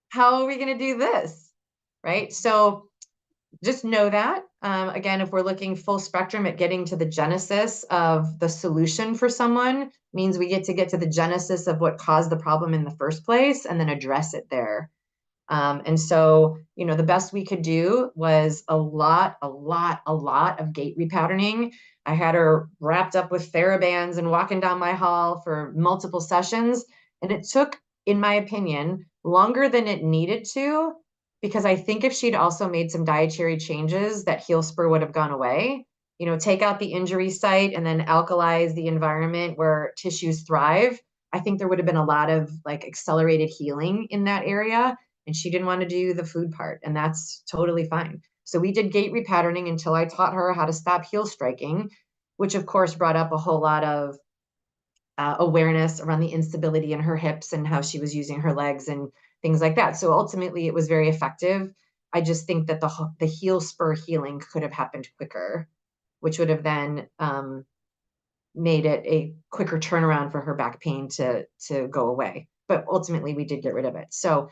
How are we going to do this? Right? So just know that, again, if we're looking full spectrum at getting to the genesis of the solution for someone, means we get to the genesis of what caused the problem in the first place and then address it there. And so, the best we could do was a lot of gait repatterning. I had her wrapped up with TheraBands and walking down my hall for multiple sessions. And it took, in my opinion, longer than it needed to, because I think if she'd also made some dietary changes, that heel spur would have gone away. Take out the injury site and then alkalize the environment where tissues thrive. I think there would have been a lot of like accelerated healing in that area. And she didn't want to do the food part, and that's totally fine. So we did gait repatterning until I taught her how to stop heel striking, which of course brought up a whole lot of awareness around the instability in her hips and how she was using her legs and things like that. So ultimately it was very effective. I just think that the heel spur healing could have happened quicker, which would have then made it a quicker turnaround for her back pain to go away. But ultimately we did get rid of it. So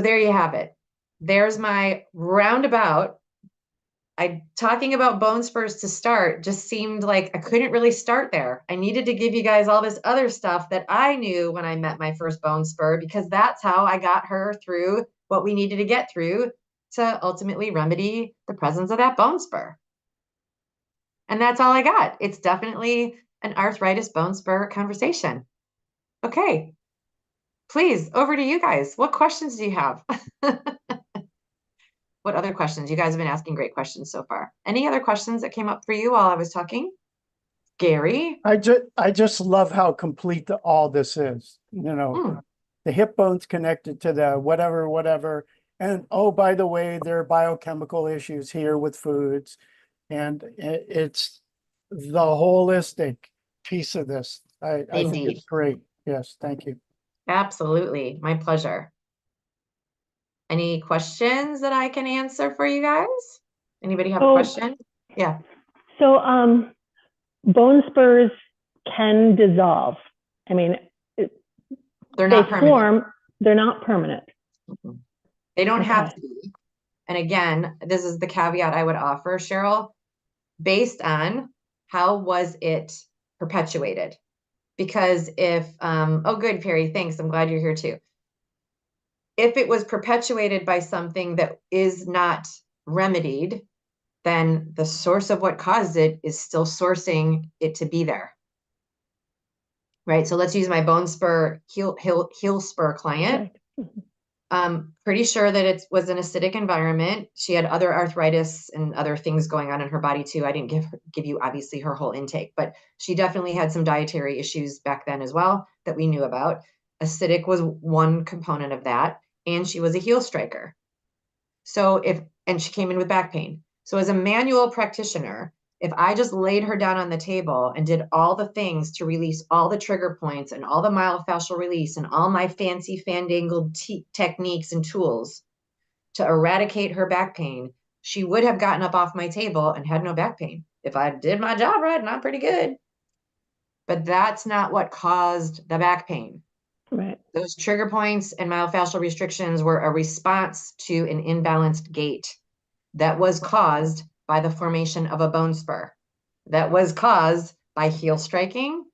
there you have it. There's my roundabout. Talking about bone spurs to start just seemed like I couldn't really start there. I needed to give you guys all this other stuff that I knew when I met my first bone spur, because that's how I got her through what we needed to get through to ultimately remedy the presence of that bone spur. And that's all I got. It's definitely an arthritis bone spur conversation. Okay. Please, over to you guys. What questions do you have? What other questions? You guys have been asking great questions so far. Any other questions that came up for you while I was talking? Gary? I just love how complete all this is. The hip bone's connected to the whatever. And oh, by the way, there are biochemical issues here with foods. And it's the holistic piece of this. I think Indeed. it's great. Yes, thank you. Absolutely. My pleasure. Any questions that I can answer for you guys? Anybody have a question? Yeah. So bone spurs can dissolve. I mean, They're not permanent. They're not permanent. They don't have to be. And again, this is the caveat I would offer, Cheryl, based on how was it perpetuated? Because if, oh, good, Perry, thanks. I'm glad you're here too. If it was perpetuated by something that is not remedied, then the source of what caused it is still sourcing it to be there. Right. So let's use my bone spur, heel spur client. Pretty sure that it was an acidic environment. She had other arthritis and other things going on in her body too. I didn't give you obviously her whole intake, but she definitely had some dietary issues back then as well that we knew about. Acidic was one component of that. And she was a heel striker. And she came in with back pain. So as a manual practitioner, if I just laid her down on the table and did all the things to release all the trigger points and all the myofascial release and all my fancy fandangled techniques and tools to eradicate her back pain, she would have gotten up off my table and had no back pain. If I did my job right, and I'm pretty good. But that's not what caused the back pain. Right. Those trigger points and myofascial restrictions were a response to an imbalanced gait that was caused by the formation of a bone spur, that was caused by heel striking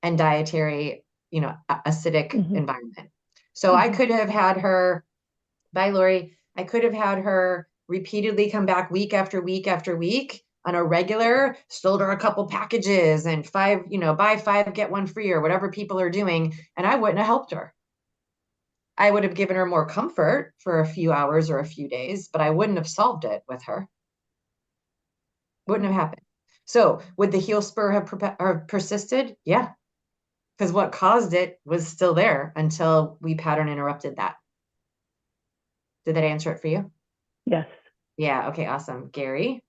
and dietary, acidic environment. So I could have had her, bye Lori, I could have had her repeatedly come back week after week after week on a regular, sold her a couple packages and buy 5, get 1 free or whatever people are doing. And I wouldn't have helped her. I would have given her more comfort for a few hours or a few days, but I wouldn't have solved it with her. Wouldn't have happened. So would the heel spur have persisted? Yeah. Because what caused it was still there until we pattern interrupted that. Did that answer it for you? Yes. Yeah. Okay. Awesome. Gary?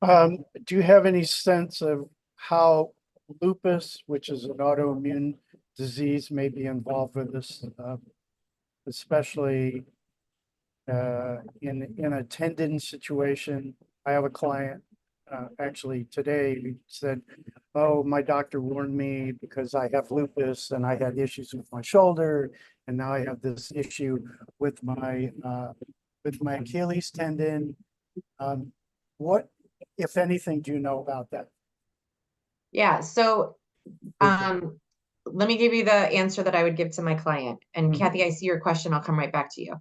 Do you have any sense of how lupus, which is an autoimmune disease, may be involved with this, especially in a tendon situation? I have a client actually today who said, "Oh, my doctor warned me because I have lupus and I had issues with my shoulder, and now I have this issue with my Achilles tendon." What, if anything, do you know about that? Yeah. So let me give you the answer that I would give to my client. And Kathy, I see your question. I'll come right back to you.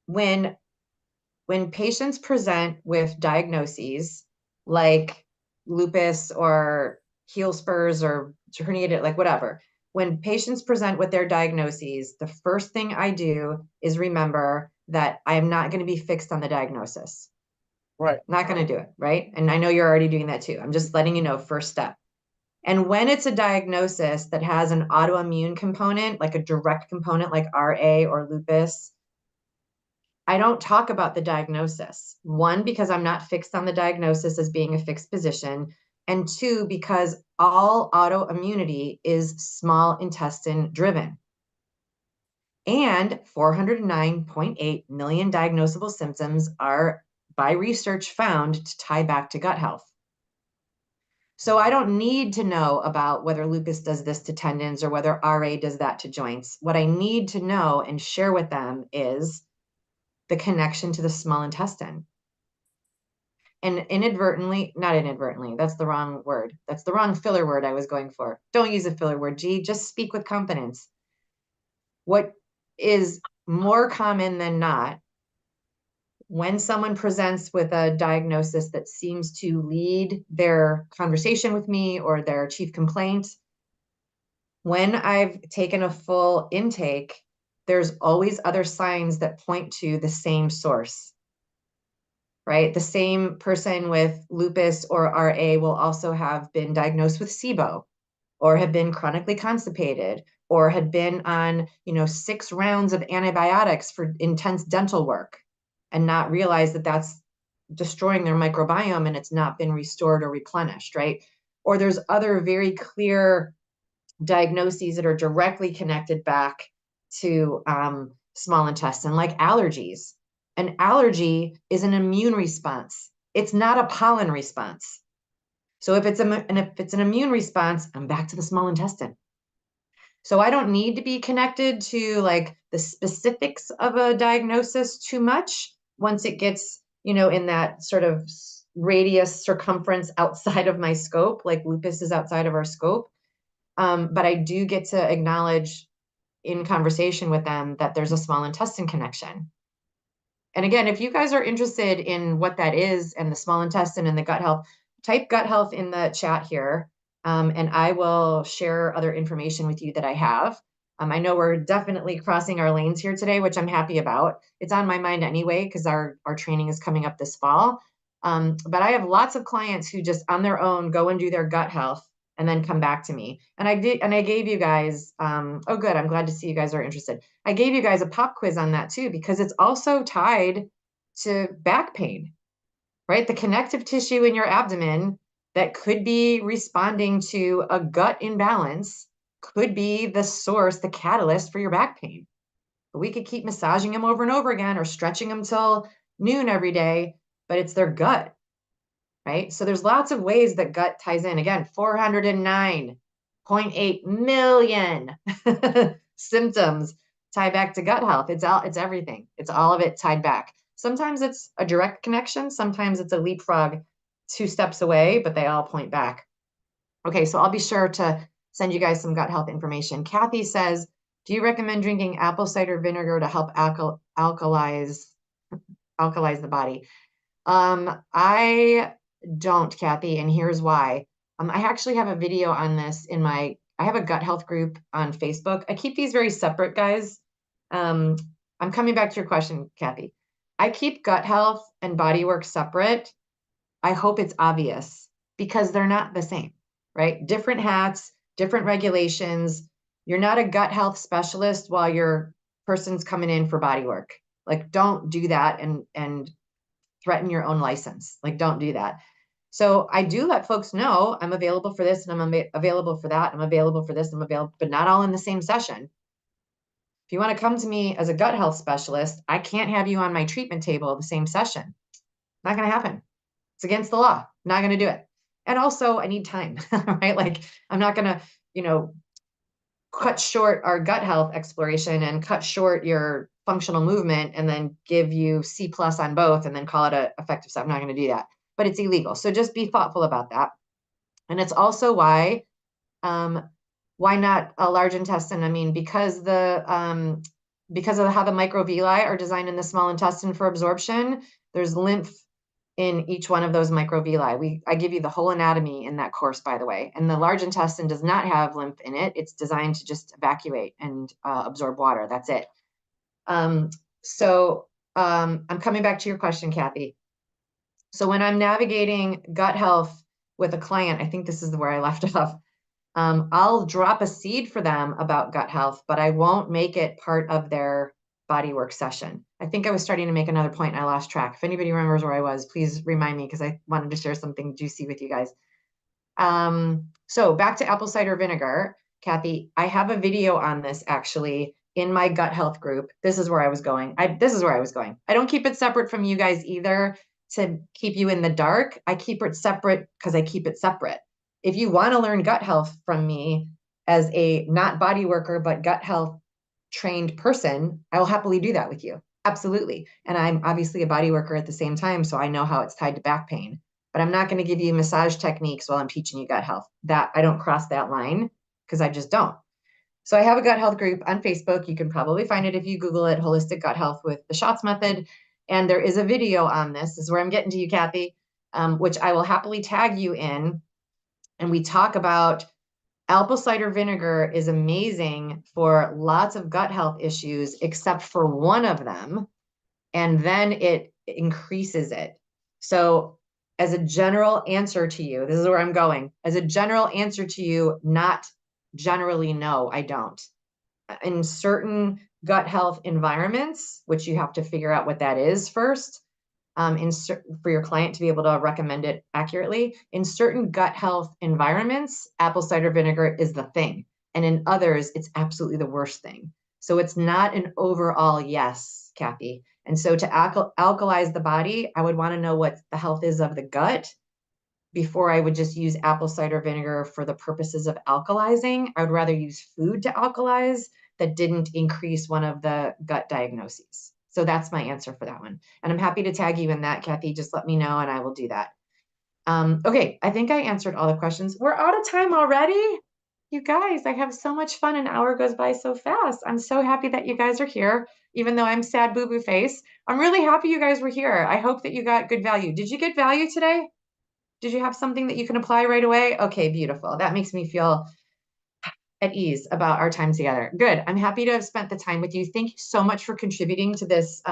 When patients present with diagnoses like lupus or heel spurs or herniated, like whatever, when patients present with their diagnoses, the first thing I do is remember that I am not going to be fixed on the diagnosis. Right. Not going to do it, right? And I know you're already doing that too. I'm just letting you know, first step. And when it's a diagnosis that has an autoimmune component, like a direct component like RA or lupus, I don't talk about the diagnosis. 1, because I'm not fixed on the diagnosis as being a fixed position. And 2, because all autoimmunity is small intestine driven. And 409.8 million diagnosable symptoms are, by research, found to tie back to gut health. So I don't need to know about whether lupus does this to tendons or whether RA does that to joints. What I need to know and share with them is the connection to the small intestine. And not inadvertently, that's the wrong word. That's the wrong filler word I was going for. Don't use a filler word, G, just speak with confidence. What is more common than not, when someone presents with a diagnosis that seems to lead their conversation with me or their chief complaint, when I've taken a full intake, there's always other signs that point to the same source, right? The same person with lupus or RA will also have been diagnosed with SIBO or have been chronically constipated or had been on, 6 rounds of antibiotics for intense dental work and not realize that that's destroying their microbiome and it's not been restored or replenished, right? Or there's other very clear diagnoses that are directly connected back to small intestine, like allergies. An allergy is an immune response. It's not a pollen response. So if it's an immune response, I'm back to the small intestine. So I don't need to be connected to like the specifics of a diagnosis too much once it gets, in that sort of radius circumference outside of my scope, like lupus is outside of our scope. But I do get to acknowledge in conversation with them that there's a small intestine connection. And again, if you guys are interested in what that is and the small intestine and the gut health, type gut health in the chat here. And I will share other information with you that I have. I know we're definitely crossing our lanes here today, which I'm happy about. It's on my mind anyway, because our training is coming up this fall. But I have lots of clients who just on their own go and do their gut health and then come back to me. And I gave you guys, oh good, I'm glad to see you guys are interested. I gave you guys a pop quiz on that too, because it's also tied to back pain, right? The connective tissue in your abdomen that could be responding to a gut imbalance could be the source, the catalyst for your back pain. But we could keep massaging them over and over again or stretching them till noon every day, but it's their gut, right? So there's lots of ways that gut ties in. Again, 0.8 million symptoms tie back to gut health. It's everything. It's all of it tied back. Sometimes it's a direct connection. Sometimes it's a leapfrog 2 steps away, but they all point back. Okay, so I'll be sure to send you guys some gut health information. Kathy says, do you recommend drinking apple cider vinegar to help alkalize the body? I don't, Kathy, and here's why. I actually have a video on this I have a gut health group on Facebook. I keep these very separate, guys. I'm coming back to your question, Kathy. I keep gut health and body work separate. I hope it's obvious because they're not the same, right? Different hats, different regulations. You're not a gut health specialist while your person's coming in for body work. Like, don't do that and threaten your own license. Like, don't do that. So I do let folks know I'm available for this and I'm available for that. I'm available for this. I'm available, but not all in the same session. If you want to come to me as a gut health specialist, I can't have you on my treatment table the same session. Not going to happen. It's against the law. Not going to do it. And also I need time, right? Like, I'm not going to, cut short our gut health exploration and cut short your functional movement and then give you C+ on both and then call it a effective stuff. I'm not going to do that, but it's illegal. So just be thoughtful about that. And it's also why not a large intestine? I mean, because of how the microvilli are designed in the small intestine for absorption, there's lymph in each one of those microvilli. I give you the whole anatomy in that course, by the way. And the large intestine does not have lymph in it. It's designed to just evacuate and absorb water. That's it. I'm coming back to your question, Kathy. So when I'm navigating gut health with a client, I think this is where I left off. I'll drop a seed for them about gut health, but I won't make it part of their bodywork session. I think I was starting to make another point and I lost track. If anybody remembers where I was, please remind me because I wanted to share something juicy with you guys. So back to apple cider vinegar, Kathy, I have a video on this actually in my gut health group. This is where I was going. I don't keep it separate from you guys either to keep you in the dark. I keep it separate because I keep it separate. If you want to learn gut health from me as a not body worker, but gut health trained person, I will happily do that with you. Absolutely. And I'm obviously a body worker at the same time, so I know how it's tied to back pain. But I'm not going to give you massage techniques while I'm teaching you gut health. That I don't cross that line because I just don't. So I have a gut health group on Facebook. You can probably find it if you Google it, Holistic Gut Health with the Shots Method. And there is a video on this. This is where I'm getting to you, Kathy, which I will happily tag you in. And we talk about apple cider vinegar is amazing for lots of gut health issues, except for one of them. And then it increases it. So as a general answer to you, this is where I'm going. As a general answer to you, not generally, no, I don't. In certain gut health environments, which you have to figure out what that is first, for your client to be able to recommend it accurately. In certain gut health environments, apple cider vinegar is the thing. And in others, it's absolutely the worst thing. So it's not an overall yes, Kathy. And so to alkalize the body, I would want to know what the health is of the gut before I would just use apple cider vinegar for the purposes of alkalizing. I would rather use food to alkalize that didn't increase one of the gut diagnoses. So that's my answer for that one. And I'm happy to tag you in that, Kathy. Just let me know and I will do that. Okay, I think I answered all the questions. We're out of time already. You guys, I have so much fun. An hour goes by so fast. I'm so happy that you guys are here, even though I'm sad boo-boo face. I'm really happy you guys were here. I hope that you got good value. Did you get value today? Did you have something that you can apply right away? Okay, beautiful. That makes me feel at ease about our time together. Good. I'm happy to have spent the time with you. Thank you so much for contributing to this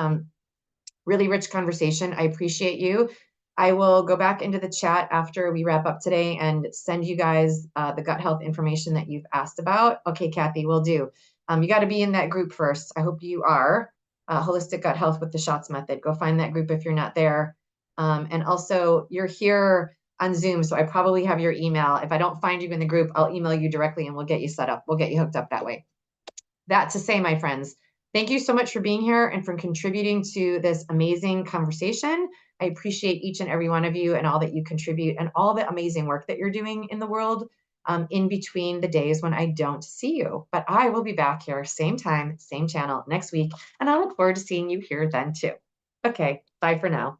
really rich conversation. I appreciate you. I will go back into the chat after we wrap up today and send you guys the gut health information that you've asked about. Okay, Kathy, will do. You got to be in that group first. I hope you are. Holistic Gut Health with the Shots Method. Go find that group if you're not there. And also, you're here on Zoom, so I probably have your email. If I don't find you in the group, I'll email you directly and we'll get you set up. We'll get you hooked up that way. That to say, my friends, thank you so much for being here and for contributing to this amazing conversation. I appreciate each and every one of you and all that you contribute and all the amazing work that you're doing in the world. in between the days when I don't see you. But I will be back here, same time, same channel next week. And I look forward to seeing you here then too. Okay, bye for now.